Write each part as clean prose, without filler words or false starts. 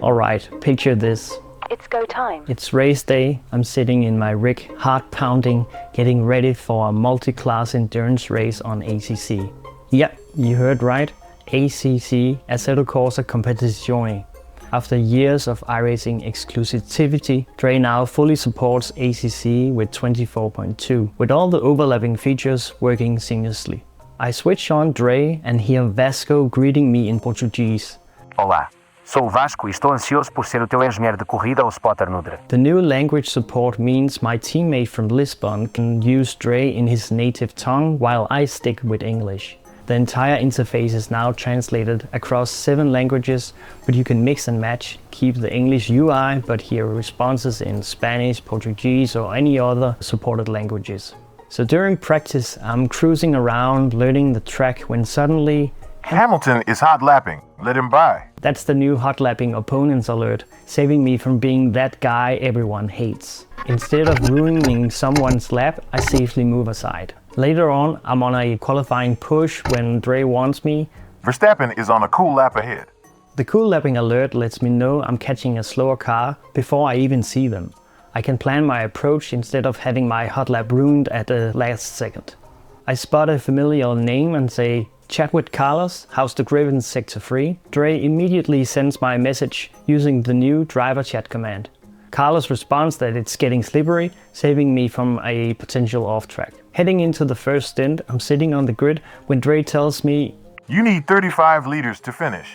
Alright, picture this. It's go time. It's race day. I'm sitting in my rig, heart pounding, getting ready for a multi-class endurance race on ACC. Yep, you heard right. ACC, Assetto Corsa Competizione. After years of iRacing exclusivity, DRE now fully supports ACC with 24.2, with all the overlapping features working seamlessly. I switch on DRE and hear Vasco greeting me in Portuguese. Olá, sou o Vasco e estou ansioso por ser o teu engenheiro de corrida ou spotter no DRE. The new language support means my teammate from Lisbon can use DRE in his native tongue while I stick with English. The entire interface is now translated across 7 languages, but you can mix and match, keep the English UI, but hear responses in Spanish, Portuguese, or any other supported languages. So during practice, I'm cruising around, learning the track when suddenly Hamilton is hot lapping. Let him by. That's the new hot lapping opponents alert, saving me from being that guy everyone hates. Instead of ruining someone's lap, I safely move aside. Later on, I'm on a qualifying push when DRE warns me. Verstappen is on a cool lap ahead. The cool lapping alert lets me know I'm catching a slower car before I even see them. I can plan my approach instead of having my hot lap ruined at the last second. I spot a familiar name and say, "Chat with Carlos, how's the grip in sector 3? DRE immediately sends my message using the new driver chat command. Carlos responds that it's getting slippery, saving me from a potential off track. Heading into the first stint, I'm sitting on the grid when DRE tells me, You need 35 liters to finish.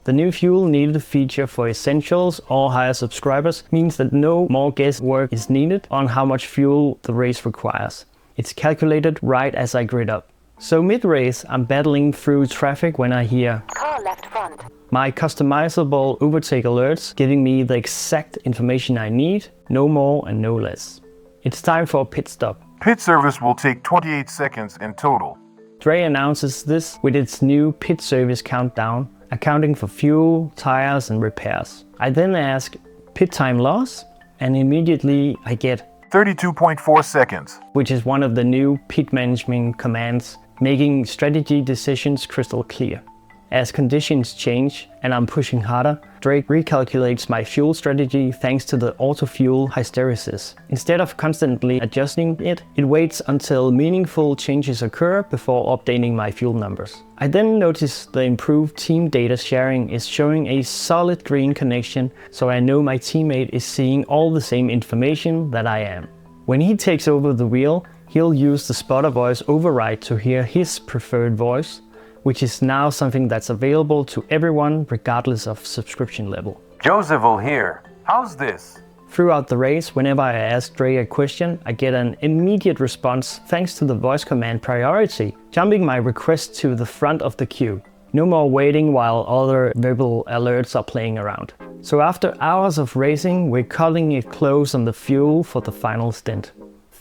the new fuel needed feature for essentials or higher subscribers means that no more guesswork is needed on how much fuel the race requires. It's calculated right as I grid up. So mid-race, I'm battling through traffic when I hear Car left front. my customizable Overtake alerts giving me the exact information I need, no more and no less. It's time for a pit stop. Pit service will take 28 seconds in total. DRE announces this with its new pit service countdown, accounting for fuel, tires and repairs. I then ask, pit time loss? And immediately I get 32.4 seconds. which is one of the new pit management commands, making strategy decisions crystal clear. As conditions change and I'm pushing harder, DRE recalculates my fuel strategy thanks to the auto-fuel hysteresis. Instead of constantly adjusting it, it waits until meaningful changes occur before updating my fuel numbers. I then notice the improved team data sharing is showing a solid green connection, so I know my teammate is seeing all the same information that I am. When he takes over the wheel, he'll use the spotter voice override to hear his preferred voice, which is now something that's available to everyone regardless of subscription level. Joseph here. How's this? Throughout the race, whenever I ask DRE a question, I get an immediate response thanks to the voice command priority, jumping my request to the front of the queue. No more waiting while other verbal alerts are playing around. So after hours of racing, we're cutting it close on the fuel for the final stint.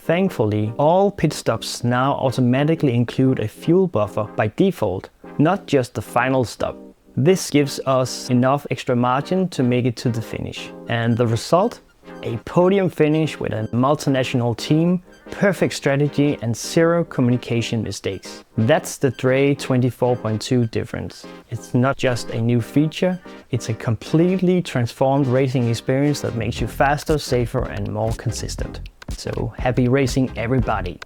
Thankfully, all pit stops now automatically include a fuel buffer by default, not just the final stop. This gives us enough extra margin to make it to the finish. And the result? A podium finish with a multinational team, perfect strategy and 0 communication mistakes. That's the DRE 24.2 difference. It's not just a new feature, it's a completely transformed racing experience that makes you faster, safer and more consistent. So happy racing everybody!